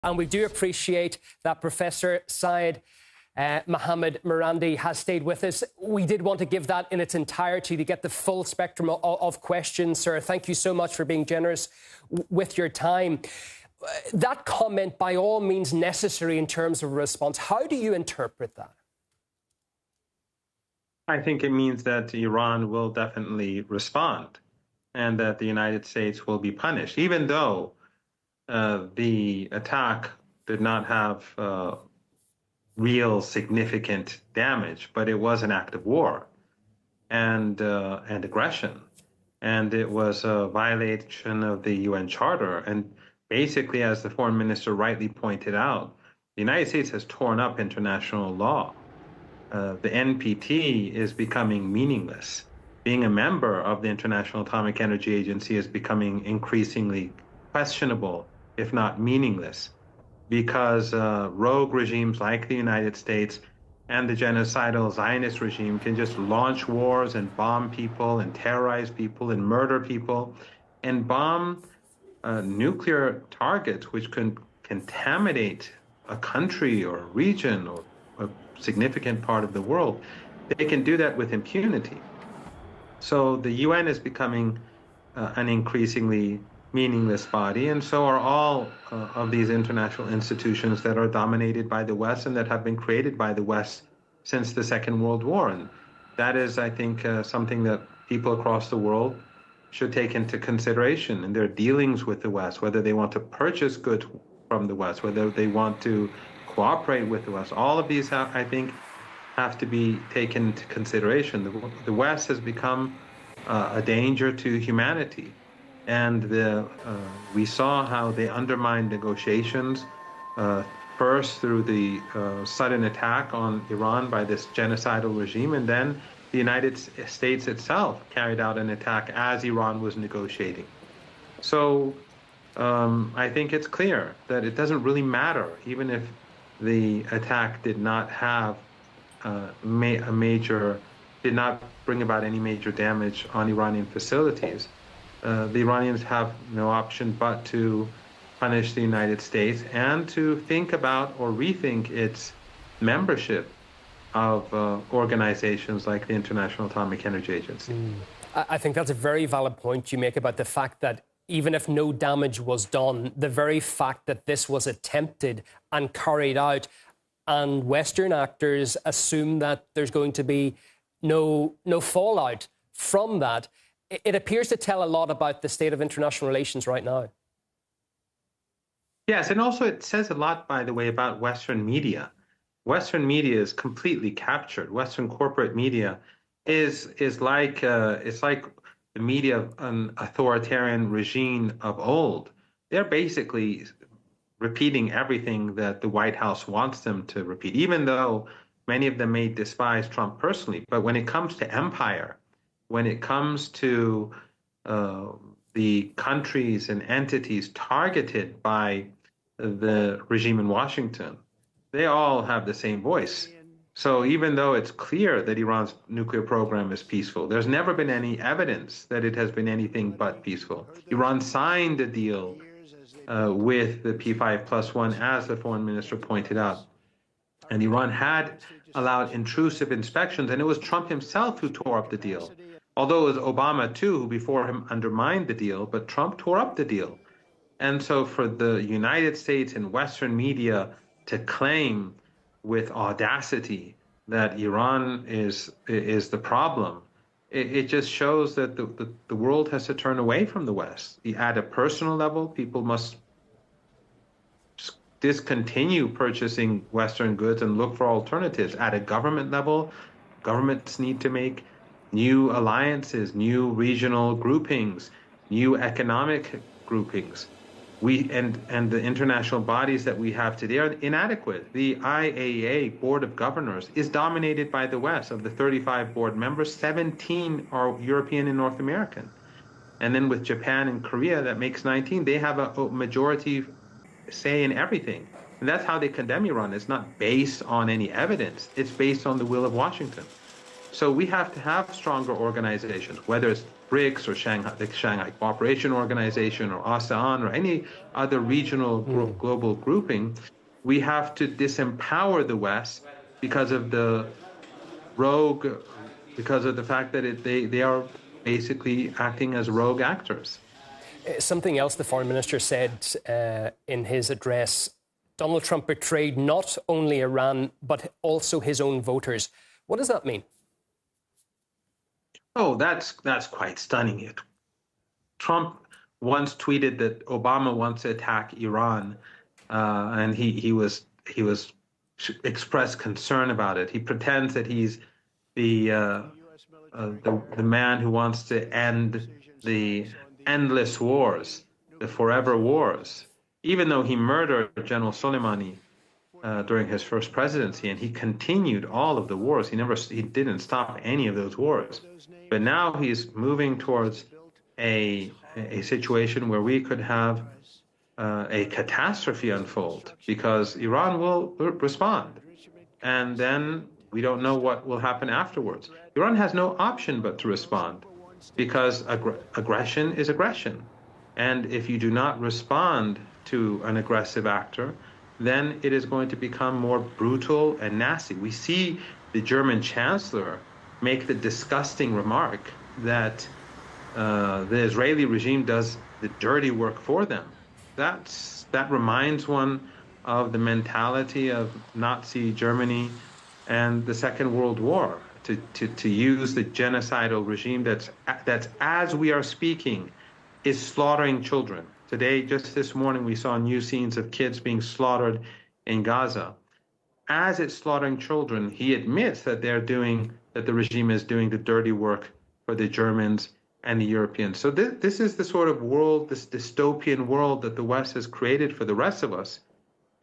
And we do appreciate that Professor Seyed Mohammad Marandi has stayed with us. We did want to give that in its entirety to get the full spectrum of questions, sir. Thank you so much for being generous with your time. That comment, by all means necessary in terms of a response. How do you interpret that? I think it means that Iran will definitely respond and that the United States will be punished, even though the attack did not have real significant damage, but it was an act of war and aggression, and it was a violation of the UN Charter. And basically, as the foreign minister rightly pointed out, the United States has torn up international law. The NPT is becoming meaningless. Being a member of the International Atomic Energy Agency is becoming increasingly questionable, if not meaningless, because rogue regimes like the United States and the genocidal Zionist regime can just launch wars and bomb people and terrorize people and murder people and bomb nuclear targets which can contaminate a country or a region or a significant part of the world. They can do that with impunity. So the UN is becoming an increasingly meaningless body, and so are all of these international institutions that are dominated by the West and that have been created by the West since the Second World War. And that is, I think, something that people across the world should take into consideration in their dealings with the West, whether they want to purchase goods from the West, whether they want to cooperate with the West. All of these, I think, have to be taken into consideration. The West has become a danger to humanity. And we saw how they undermined negotiations, first through the sudden attack on Iran by this genocidal regime, and then the United States itself carried out an attack as Iran was negotiating. So I think it's clear that it doesn't really matter, even if the attack did not have did not bring about any major damage on Iranian facilities. The Iranians have no option but to punish the United States and to think about or rethink its membership of organizations like the International Atomic Energy Agency. I think that's a very valid point you make about the fact that even if no damage was done, the very fact that this was attempted and carried out, and Western actors assume that there's going to be no fallout from that, it appears to tell a lot about the state of international relations right now. Yes, and also it says a lot, by the way, about Western media. Western media is completely captured. Western corporate media is like it's like the media of an authoritarian regime of old. They're basically repeating everything that the White House wants them to repeat, even though many of them may despise Trump personally. But when it comes to empire, when it comes to the countries and entities targeted by the regime in Washington, they all have the same voice. So even though it's clear that Iran's nuclear program is peaceful, there's never been any evidence that it has been anything but peaceful. Iran signed a deal with the P5+1, as the foreign minister pointed out. And Iran had allowed intrusive inspections, and it was Trump himself who tore up the deal. Although it was Obama, too, who before him undermined the deal, but Trump tore up the deal. And so for the United States and Western media to claim with audacity that Iran is the problem, it just shows that the world has to turn away from the West. At a personal level, people must discontinue purchasing Western goods and look for alternatives. At a government level, governments need to make new alliances, new regional groupings, new economic groupings. And the international bodies that we have today are inadequate. The IAEA Board of Governors is dominated by the West. Of the 35 board members, 17 are European and North American. And then with Japan and Korea, that makes 19. They have a majority say in everything. And that's how they condemn Iran. It's not based on any evidence. It's based on the will of Washington. So we have to have stronger organizations, whether it's BRICS or the Shanghai Cooperation Organization or ASEAN or any other regional global grouping, we have to disempower the West because of the because of the fact that they are basically acting as rogue actors. Something else the foreign minister said in his address: Donald Trump betrayed not only Iran, but also his own voters. What does that mean? Oh, that's quite stunning. Trump once tweeted that Obama wants to attack Iran, and he expressed concern about it. He pretends that he's the man who wants to end the endless wars, the forever wars, even though he murdered General Soleimani during his first presidency, and he continued all of the wars. He didn't stop any of those wars. But now he's moving towards a situation where we could have a catastrophe unfold because Iran will respond. And then we don't know what will happen afterwards. Iran has no option but to respond because aggression is aggression. And if you do not respond to an aggressive actor, then it is going to become more brutal and nasty. We see the German chancellor make the disgusting remark that the Israeli regime does the dirty work for them. That reminds one of the mentality of Nazi Germany and the Second World War, to use the genocidal regime that's as we are speaking is slaughtering children. Today, just this morning, we saw new scenes of kids being slaughtered in Gaza. As it's slaughtering children, he admits that the regime is doing the dirty work for the Germans and the Europeans. So this is the sort of world, this dystopian world that the West has created for the rest of us.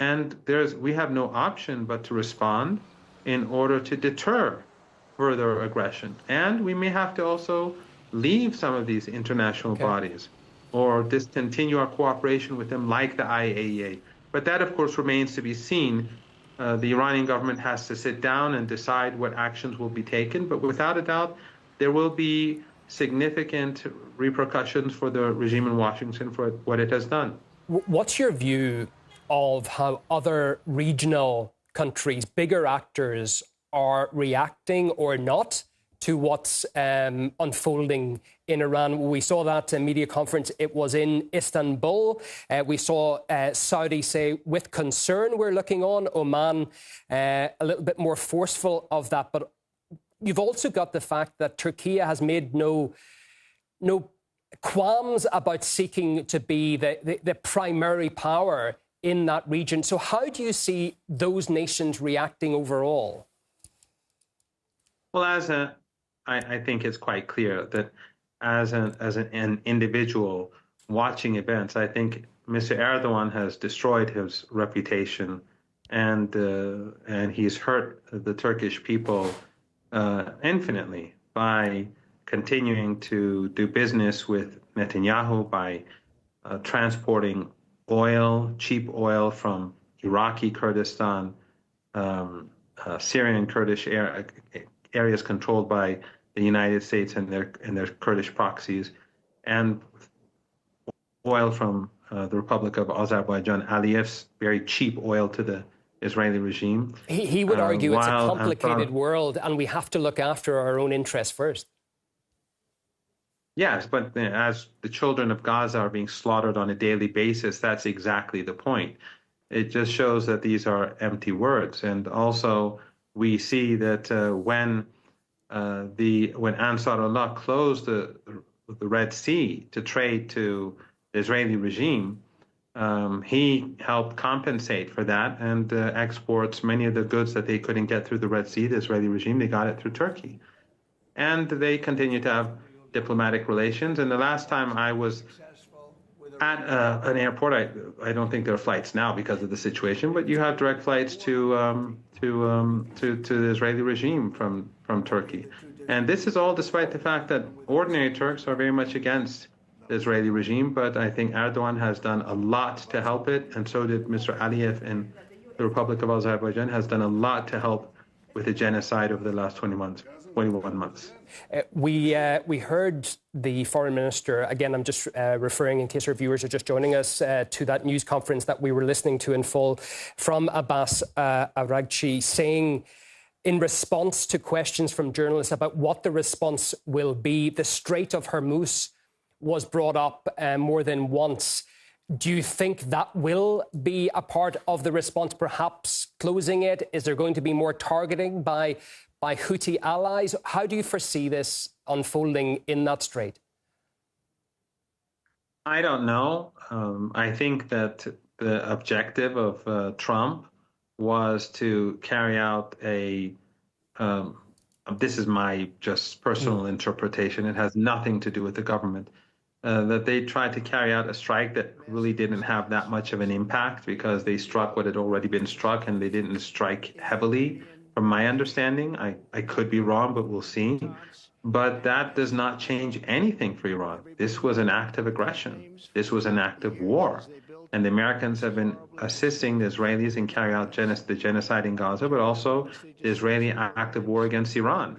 And we have no option but to respond in order to deter further aggression. And we may have to also leave some of these international bodies or discontinue our cooperation with them like the IAEA. But that, of course, remains to be seen. The Iranian government has to sit down and decide what actions will be taken. But without a doubt, there will be significant repercussions for the regime in Washington for what it has done. What's your view of how other regional countries, bigger actors, are reacting or not to what's unfolding in Iran? We saw that media conference. It was in Istanbul. We saw Saudi say, with concern, we're looking on. Oman, a little bit more forceful of that. But you've also got the fact that Turkey has made no qualms about seeking to be the primary power in that region. So how do you see those nations reacting overall? Well, I think it's quite clear that as an individual watching events, I think Mr. Erdogan has destroyed his reputation, and he's hurt the Turkish people infinitely by continuing to do business with Netanyahu, by transporting oil, cheap oil from Iraqi Kurdistan, Syrian Kurdish areas controlled by the United States and their Kurdish proxies, and oil from the Republic of Azerbaijan, Aliyev's very cheap oil to the Israeli regime. He would argue it's a complicated world and we have to look after our own interests first. Yes, but as the children of Gaza are being slaughtered on a daily basis, that's exactly the point. It just shows that these are empty words. And also, we see that when Ansarullah closed the Red Sea to trade to the Israeli regime, he helped compensate for that and exports many of the goods that they couldn't get through the Red Sea, the Israeli regime, they got it through Turkey. And they continue to have diplomatic relations. And the last time I was at an airport, I don't think there are flights now because of the situation, but you have direct flights to the Israeli regime from Turkey. And this is all despite the fact that ordinary Turks are very much against the Israeli regime, but I think Erdogan has done a lot to help it, and so did Mr. Aliyev in the Republic of Azerbaijan, has done a lot to help with the genocide over the last 20 months. 21 months. We heard the foreign minister, again, I'm just referring in case our viewers are just joining us to that news conference that we were listening to in full from Abbas Araghchi, saying in response to questions from journalists about what the response will be, the Strait of Hormuz was brought up more than once. Do you think that will be a part of the response, perhaps closing it? Is there going to be more targeting by Houthi allies? How do you foresee this unfolding in that strait? I don't know. I think that the objective of Trump was to carry out this is my just personal interpretation. It has nothing to do with the government. That they tried to carry out a strike that really didn't have that much of an impact because they struck what had already been struck and they didn't strike heavily, from my understanding. I could be wrong, but we'll see. But that does not change anything for Iran. This was an act of aggression. This was an act of war. And the Americans have been assisting the Israelis in carrying out the genocide in Gaza, but also the Israeli act of war against Iran.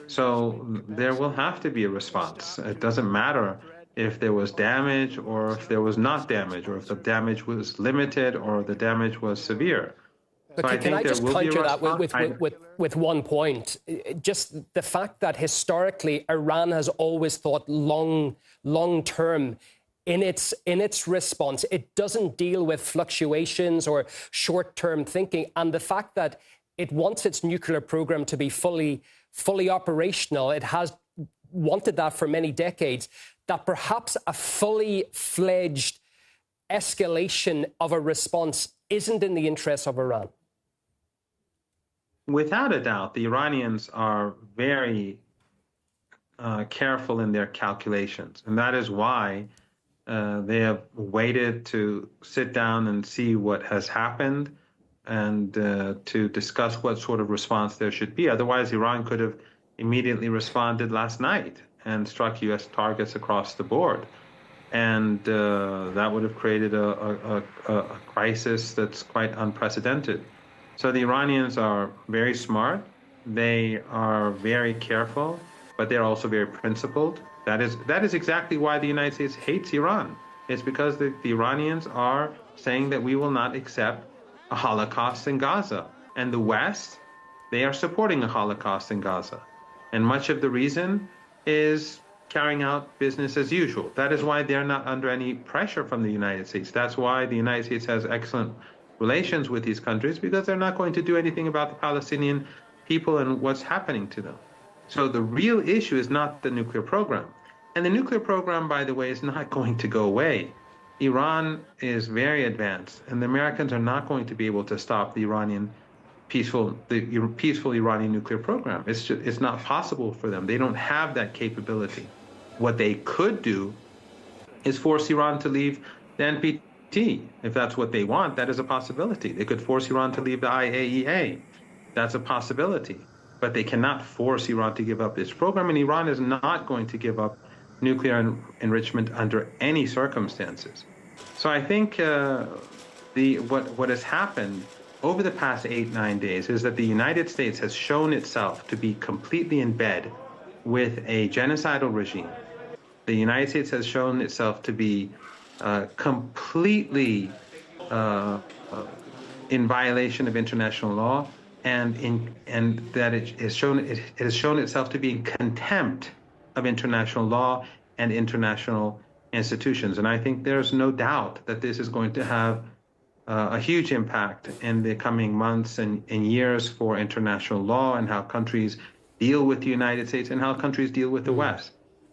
So there will have to be a response. It doesn't matter if there was damage or if there was not damage, or if the damage was limited or the damage was severe. But so can I just counter that with one point? Just the fact that historically Iran has always thought long term in its response. It doesn't deal with fluctuations or short-term thinking. And the fact that it wants its nuclear program to be fully operational, it has wanted that for many decades, that perhaps a fully fledged escalation of a response isn't in the interests of Iran? Without a doubt, the Iranians are very careful in their calculations. And that is why they have waited to sit down and see what has happened and to discuss what sort of response there should be. Otherwise, Iran could have immediately responded last night and struck U.S. targets across the board. And that would have created a crisis that's quite unprecedented. So the Iranians are very smart. They are very careful, but they're also very principled. That is exactly why the United States hates Iran. It's because the Iranians are saying that we will not accept a Holocaust in Gaza. And the West, they are supporting a Holocaust in Gaza. And much of the reason is carrying out business as usual. That is why they're not under any pressure from the United States. That's why the United States has excellent relations with these countries, because they're not going to do anything about the Palestinian people and what's happening to them. So the real issue is not the nuclear program. And the nuclear program, by the way, is not going to go away. Iran is very advanced, and the Americans are not going to be able to stop the peaceful Iranian nuclear program. It's not possible for them. They don't have that capability. What they could do is force Iran to leave the NPT. If that's what they want, that is a possibility. They could force Iran to leave the IAEA. That's a possibility. But they cannot force Iran to give up this program, and Iran is not going to give up nuclear enrichment under any circumstances. So I think what has happened over the past 8-9 days is that the United States has shown itself to be completely in bed with a genocidal regime. The United States has shown itself to be completely in violation of international law, and that it has shown itself to be in contempt of international law and international institutions. And I think there's no doubt that this is going to have a huge impact in the coming months and years for international law and how countries deal with the United States and how countries deal with the West.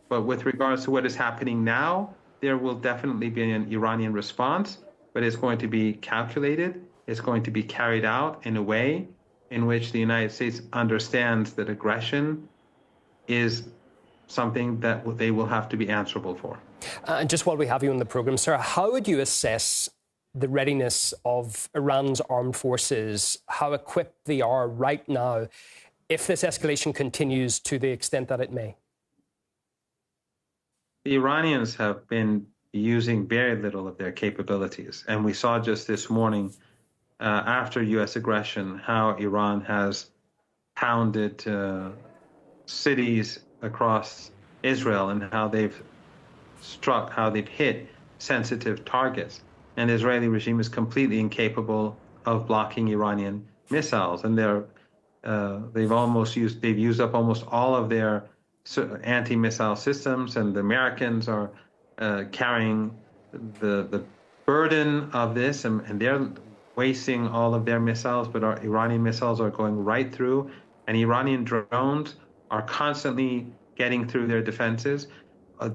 But with regards to what is happening now, there will definitely be an Iranian response, but it's going to be calculated. It's going to be carried out in a way in which the United States understands that aggression is something that they will have to be answerable for. And just while we have you on the program, sir, how would you assess the readiness of Iran's armed forces, how equipped they are right now, if this escalation continues to the extent that it may? The Iranians have been using very little of their capabilities. And we saw just this morning, after U.S. aggression, how Iran has pounded cities across Israel and how they've hit sensitive targets. And the Israeli regime is completely incapable of blocking Iranian missiles. And they've used up almost all of their anti-missile systems, and the Americans are carrying the burden of this, and they're wasting all of their missiles, but our Iranian missiles are going right through, and Iranian drones are constantly getting through their defenses,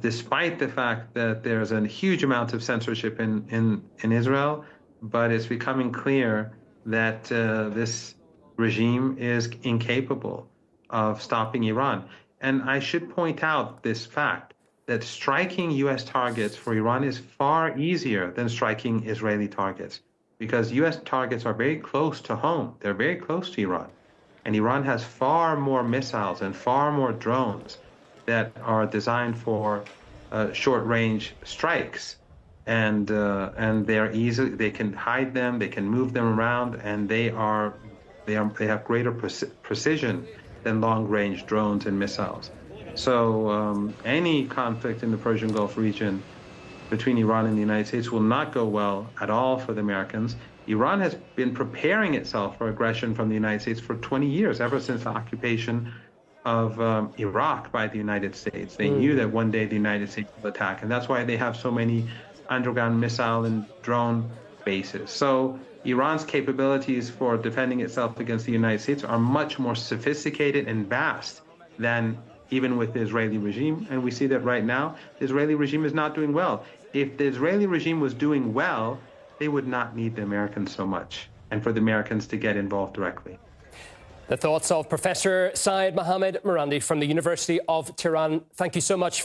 despite the fact that there's a huge amount of censorship in Israel. But it's becoming clear that this regime is incapable of stopping Iran. And I should point out this fact that striking U.S. targets for Iran is far easier than striking Israeli targets, because U.S. targets are very close to home. They're very close to Iran. And Iran has far more missiles and far more drones that are designed for short-range strikes. And they're easy. They can hide them. They can move them around, and they have greater precision than long-range drones and missiles. So any conflict in the Persian Gulf region between Iran and the United States will not go well at all for the Americans. Iran has been preparing itself for aggression from the United States for 20 years, ever since the occupation of Iraq by the United States. They knew that one day the United States would attack, and that's why they have so many underground missile and drone bases. So Iran's capabilities for defending itself against the United States are much more sophisticated and vast than even with the Israeli regime. And we see that right now, the Israeli regime is not doing well. If the Israeli regime was doing well, they would not need the Americans so much, and for the Americans to get involved directly. The thoughts of Professor Seyed Mohammad Marandi from the University of Tehran. Thank you so much.